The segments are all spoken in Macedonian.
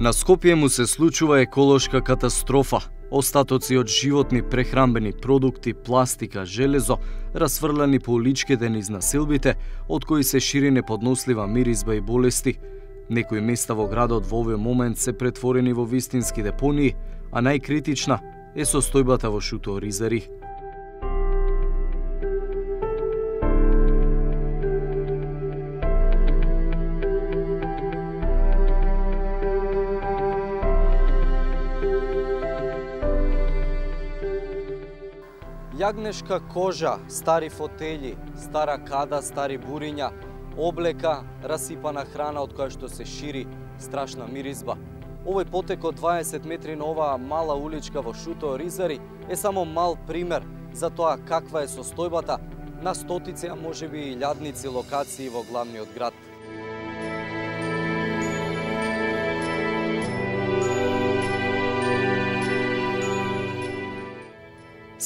На Скопје му се случува еколошка катастрофа. Остатоци од животни прехранбени продукти, пластика, железо, расфрлани по уличките низ населбите, од кои се шири неподнослива миризба и болести. Некои места во градот во овој момент се претворени во вистински депонии, а најкритична е состојбата во Шуто Оризари. Јагнешка кожа, стари фотели, стара када, стари буриња, облека, расипана храна од која што се шири страшна миризба. Овој потек од 20 метри на оваа мала уличка во Шуто Оризари е само мал пример за тоа каква е состојбата на стотици, а можеби и илјадници локации во главниот град.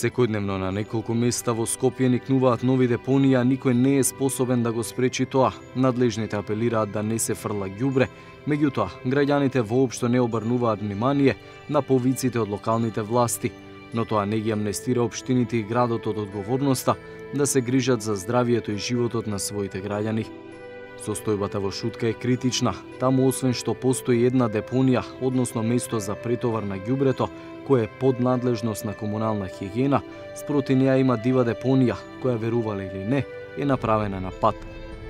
Секојдневно на неколку места во Скопје никнуваат нови депонии, а никој не е способен да го спречи тоа. Надлежните апелираат да не се фрла ѓубре, меѓутоа граѓаните воопшто не обрнуваат внимание на повиците од локалните власти, но тоа не ги амнестира општините и градот од одговорноста да се грижат за здравието и животот на своите граѓани. Состојбата во Шутка е критична. Таму освен што постои една депонија, односно место за претовар на ѓубрето, кој е под надлежност на комунална хигиена, спроти неа има дива депонија, која, верувале или не, е направена на пат.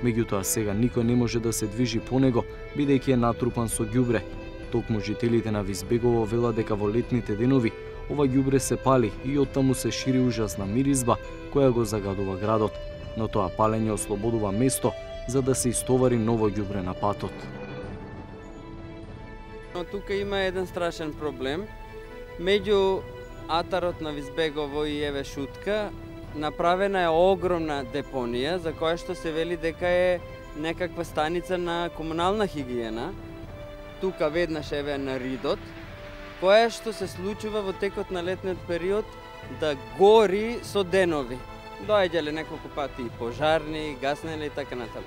Меѓутоа сега никој не може да се движи по него, бидејќи е натрупан со ѓубре. Токму жителите на Визбегово велат дека во летните денови ова ѓубре се пали и оттаму се шири ужасна миризба која го загадува градот, но тоа палење ослободува место за да се истовари ново ѓубре на патот. Но тука има еден страшен проблем. Меѓу атарот на Визбегово и еве Шутка направена е огромна депонија за која што се вели дека е некаква станица на комунална хигиена. Тука веднаш еве на Ридот, која што се случува во текот на летниот период да гори со денови. Доаѓале неколку пати и пожарни, гаснеле и така натаму.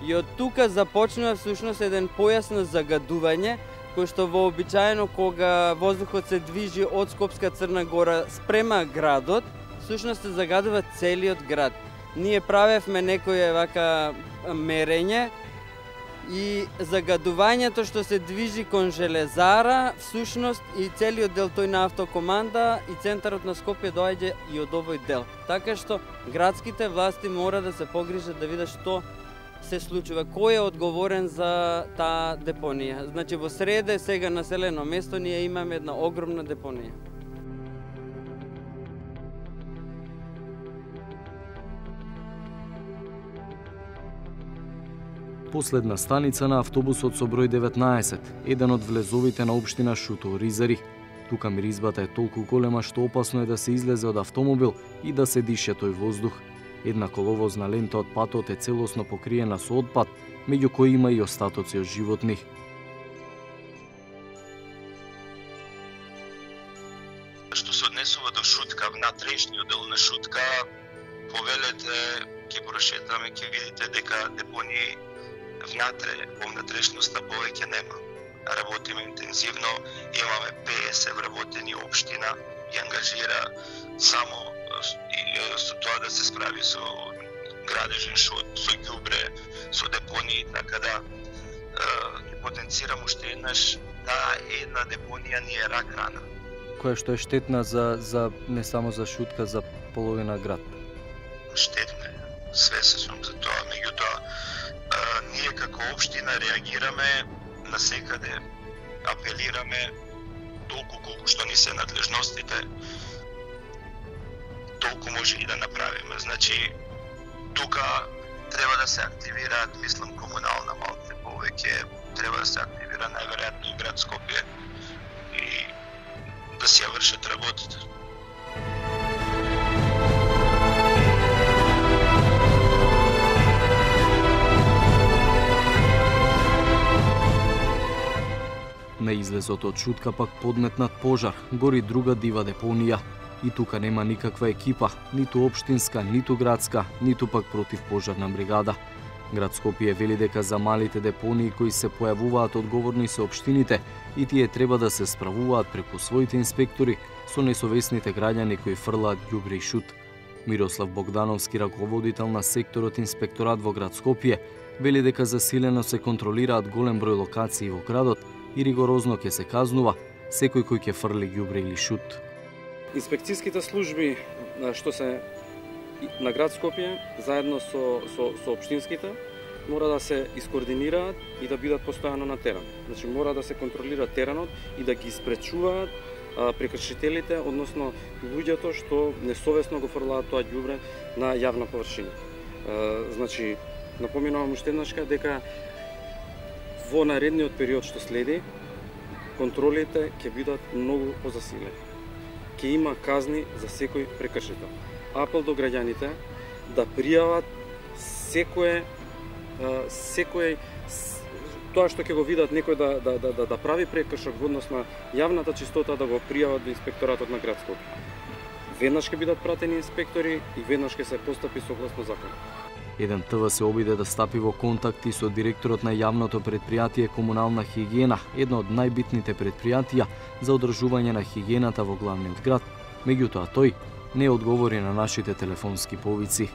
И од тука започнува всушност еден појас на загадување, кој што вообичаено кога воздухот се движи од Скопска Црна Гора спрема градот, всушност се загадува целиот град. Ние правевме некој вака мерење и загадувањето што се движи кон Железара, всушност и целиот дел тој на автокоманда и центарот на Скопје доаѓа и од овој дел. Така што градските власти мора да се погрижат да видат што се случува, кој е одговорен за таа депонија. Значи во среде сега населено место ние имаме една огромна депонија. Последна станица на автобусот со број 19, еден од влезовите на општина Шуто Оризари. Тука миризбата е толку голема што опасно е да се излезе од автомобил и да се дише тој воздух. Една коловозна лента од патот е целосно покриена со отпад, меѓу кои има и остатоци од животни. Што се однесува до Шутка, внатрешниот дел на Шутка, повелете, ќе прошетаме, ќе видите дека депонии внатре, во внатрешноста повеќе нема. Работиме интензивно, имаме 50 вработени општина и ангажира само со тоа да се справи со градежен шут, со ѓубре, со депонии, така да ќе потенцирам уште еднаш, таа една депонија ни е рак рана. Која што е штетна за не само за Шутка, за половина град. Штетна е, свесен сум за тоа, меѓутоа ние како општина реагираме насекаде, апелираме толку колку што ни се надлежностите, толку може и да направиме. Значи, тука треба да се активираат, мислам, комунална малце повеќе, треба да се активира најверојатно и град Скопје и да си ја вршат работата. На излезот од Шутка пак подметнат пожар, гори друга дива депонија. И тука нема никаква екипа, ниту општинска, ниту градска, ниту пак противпожарна бригада. Град Скопје вели дека за малите депонии кои се појавуваат одговорни се општините и тие треба да се справуваат преку своите инспектори со несовесните граѓани кои фрлаат ѓубре и шут. Мирослав Богдановски, раководител на секторот инспекторат во град Скопје, вели дека засилено се контролираат голем број локации во градот и ригорозно ќе се казнува секој кој ќе фрли ѓубре или шут. Инспекцијските служби што се на град Скопје заедно со општинските мора да се искоординираат и да бидат постојано на терен. Значи мора да се контролира теренот и да ги спречуваат прекршителите, односно луѓето што несовесно го фрлаат тоа ѓубре на јавна површина. Значи напоминувам уште еднашка дека во наредниот период што следи контролите ќе бидат многу позасилени. Ќе има казни за секој прекршител. Апел до граѓаните да пријават секое тоа што ќе го видат некој да прави прекршок во однос на јавната чистота, да го пријават до инспекторатот на град Скопје. Веднаш ќе бидат пратени инспектори и веднаш ќе се постапи согласно законот. Еден ТВ се обиде да стапи во контакти со директорот на јавното предпријатие Комунална хигиена, едно од најбитните предпријатија за одржување на хигиената во главниот град. Меѓутоа тој не одговори на нашите телефонски повици.